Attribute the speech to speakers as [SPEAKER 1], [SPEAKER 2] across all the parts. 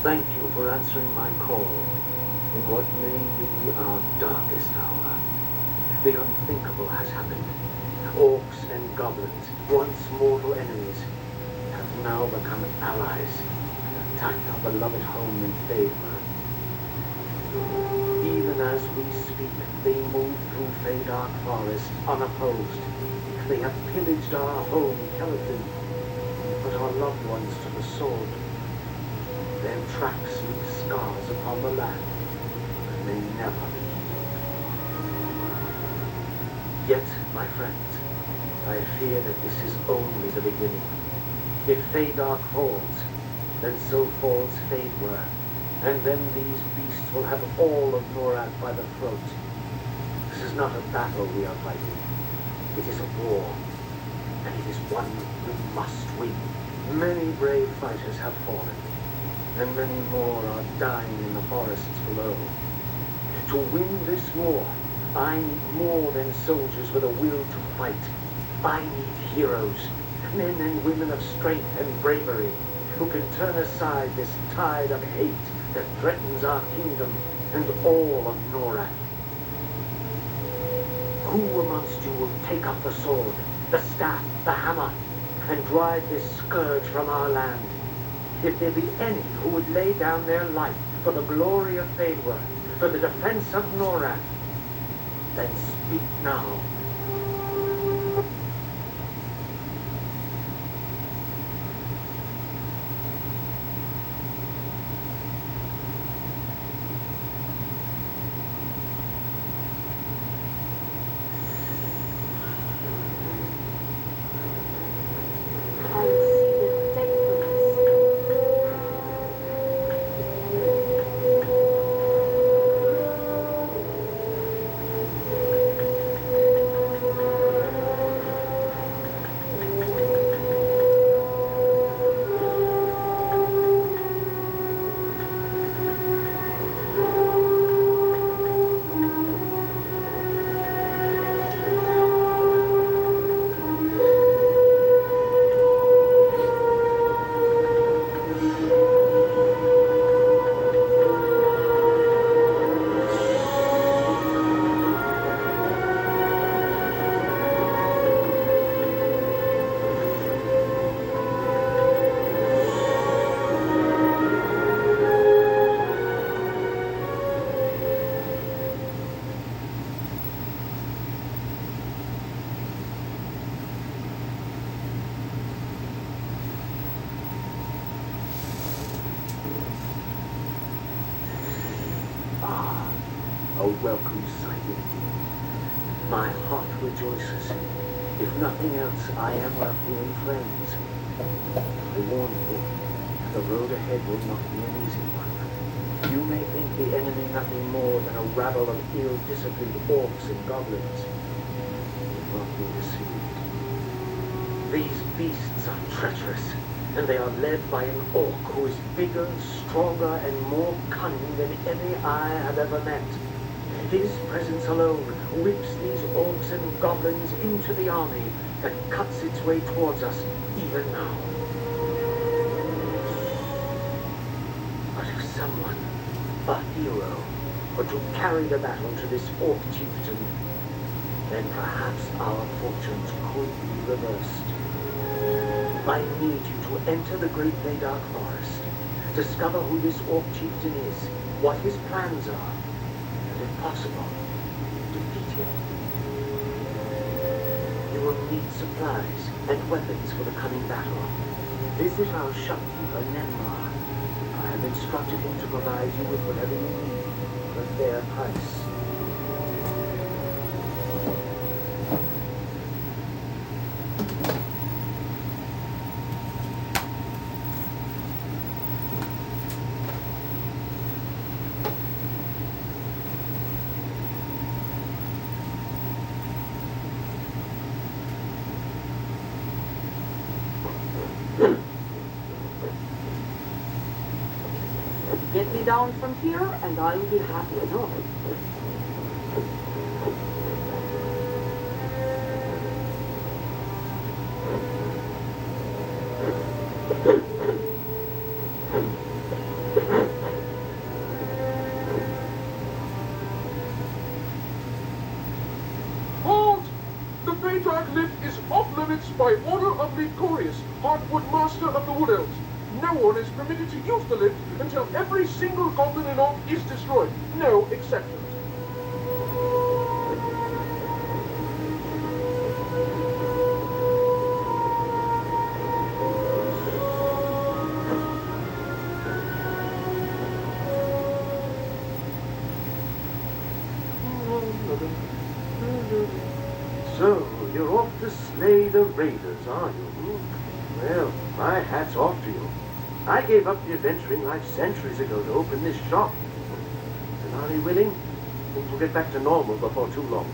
[SPEAKER 1] Thank you for answering my call in what may be our darkest hour. The unthinkable has happened. Orcs and goblins, once mortal enemies, have now become allies and attacked our beloved home in Faerun. Even as we speak, they move through Feydark Forest unopposed. They have pillaged our home, Kellerton, and put our loved ones to the sword. Their tracks leave scars upon the land that may never be healed. Yet, my friends, I fear that this is only the beginning. If Feydark falls, then so falls Faerun, and then these beasts will have all of Norrath by the throat. This is not a battle we are fighting. It is a war, and it is one we must win. Many brave fighters have fallen, and many more are dying in the forests below. To win this war, I need more than soldiers with a will to fight. I need heroes, men and women of strength and bravery, who can turn aside this tide of hate that threatens our kingdom and all of Norrath. Who amongst you will take up the sword, the staff, the hammer, and drive this scourge from our land? If there be any who would lay down their life for the glory of Faerun, for the defense of Norrath, then speak now. A welcome sight indeed. My heart rejoices. If nothing else, I am Latvian friends. I warn you, the road ahead will not be an easy one. You may think the enemy nothing more than a rabble of ill-disciplined orcs and goblins. Do not be deceived. These beasts are treacherous, and they are led by an orc who is bigger, stronger, and more cunning than any I have ever met. His presence alone whips these orcs and goblins into the army that cuts its way towards us even now. But if someone, a hero, were to carry the battle to this orc chieftain, then perhaps our fortunes could be reversed. I need you to enter the great Feydark Forest, discover who this orc chieftain is, what his plans are, and if possible, defeat him. You will need supplies and weapons for the coming battle. Visit our shopkeeper, Nemar. I have instructed him to provide you with whatever you need for a fair price.
[SPEAKER 2] Get me down from here, and I will be happy enough.
[SPEAKER 3] by order of Lycorius, Hardwood Master of the Wood Elves. No one is permitted to use the lift until every single goblin in Oak is destroyed. No exceptions.
[SPEAKER 1] So, you're off to slay the raiders, are you? Well, my hat's off to you. I gave up the adventuring life centuries ago to open this shop. And are you willing? Things will get back to normal before too long.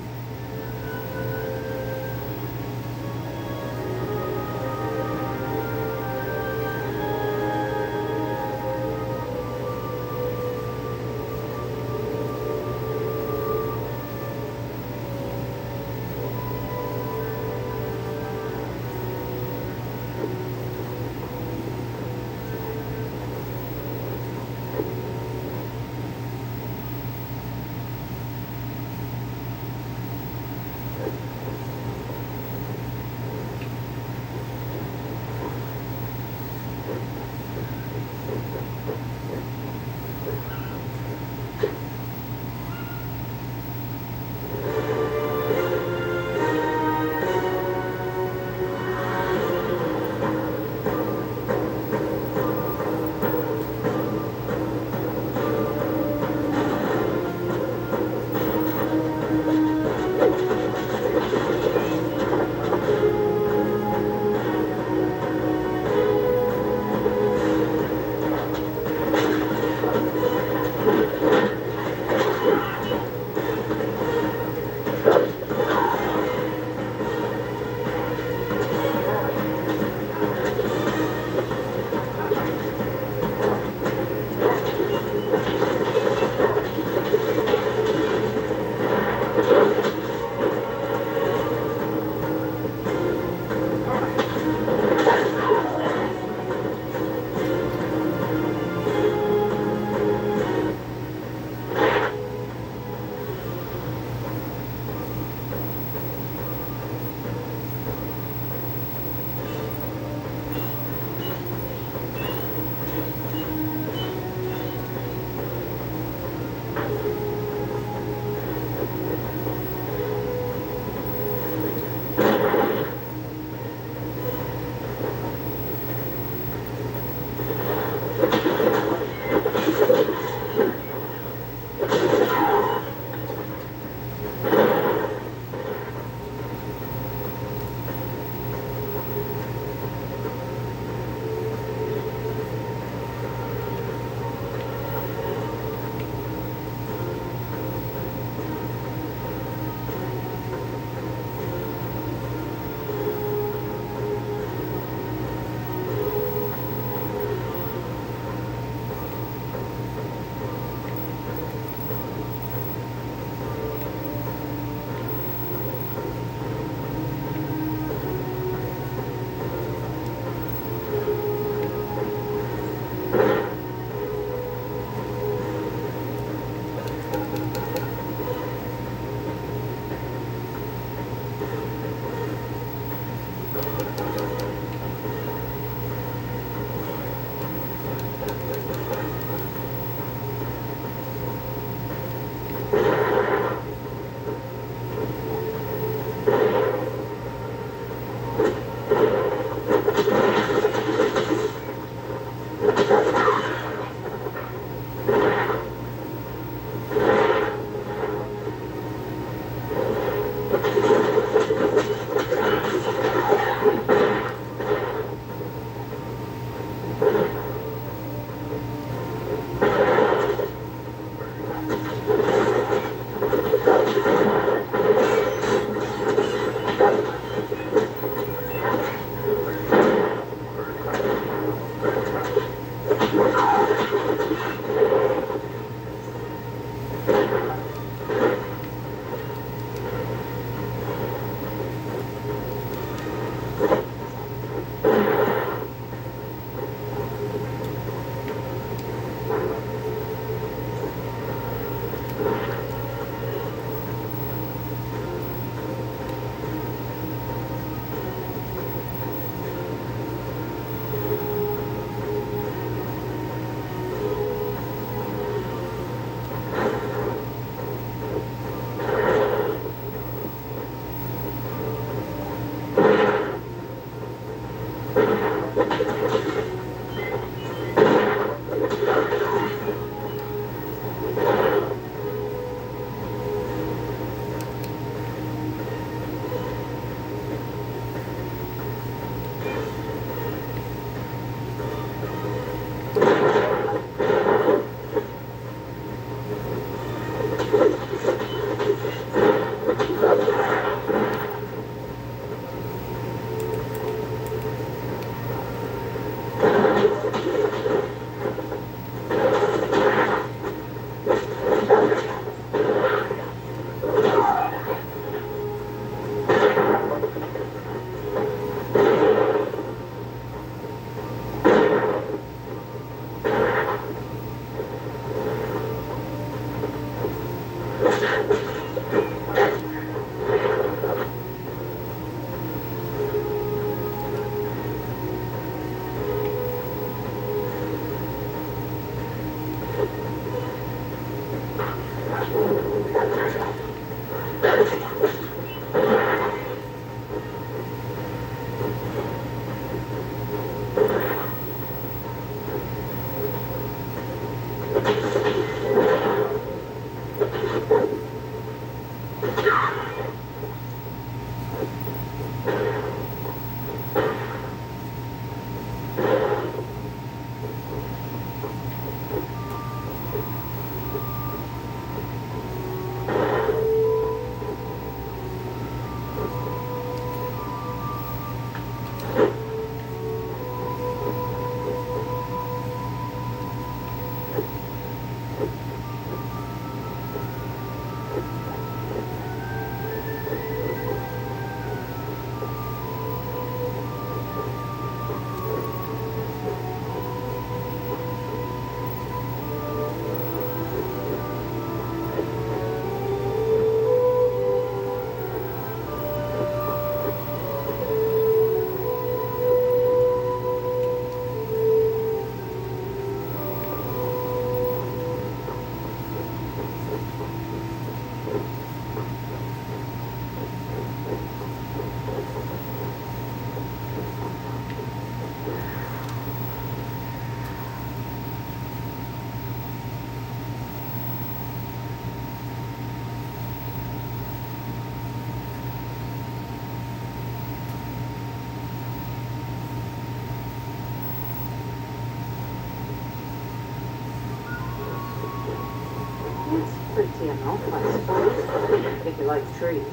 [SPEAKER 2] It's pretty enough, I suppose, if you like trees.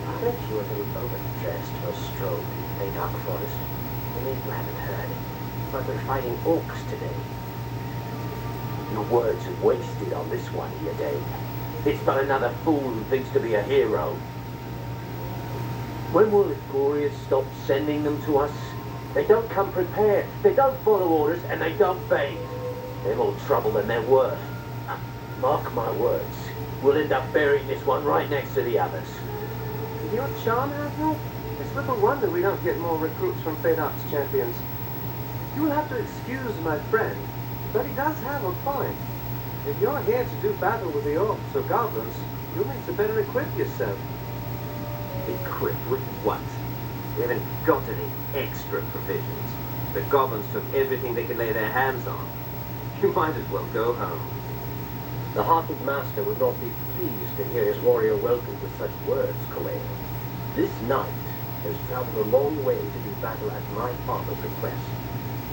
[SPEAKER 4] I bet you were a little overdressed for a stroll in a dark forest. Maybe you haven't heard, but we're fighting orcs today.
[SPEAKER 5] Your words are wasted on this one here, Dave. It's but another fool who thinks to be a hero. When will the Glorious stop sending them to us? They don't come prepared, they don't follow orders, and they don't beg. They're more trouble than they're worth. Mark my words, we'll end up burying this one right next to the others.
[SPEAKER 6] Your charm, Admiral? It's little wonder we don't get more recruits from Fadok's champions. You will have to excuse my friend, but he does have a point. If you're here to do battle with the orcs or goblins, you'll need to better equip yourself.
[SPEAKER 5] Equipped with what? We haven't got any extra provisions. The goblins took everything they could lay their hands on. You might as well go home.
[SPEAKER 4] The heartened master would not be pleased to hear his warrior welcomed with such words, Coel. This knight has traveled a long way to do battle at my father's request,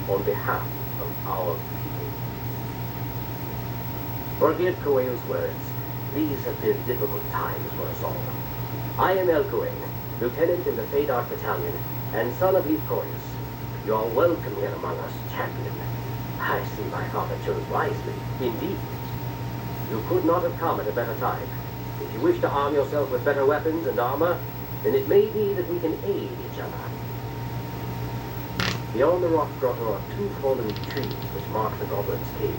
[SPEAKER 4] on behalf of our people. Forgive Coel's words. These have been difficult times for us all. I am Elcoin, lieutenant in the Fadok Battalion, and son of Leafcorius. You are welcome here among us, champion. I see my father chose wisely, indeed. You could not have come at a better time. If you wish to arm yourself with better weapons and armor, then it may be that we can aid each other. Beyond the rock grotto are two fallen trees which mark the goblins' cave.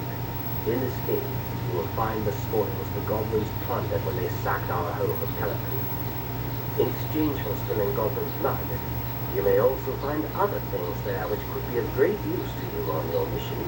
[SPEAKER 4] In this cave, you will find the spoils the goblins plundered when they sacked our home of Caliban. In exchange for spilling goblins' blood, you may also find other things there which could be of great use to you on your mission.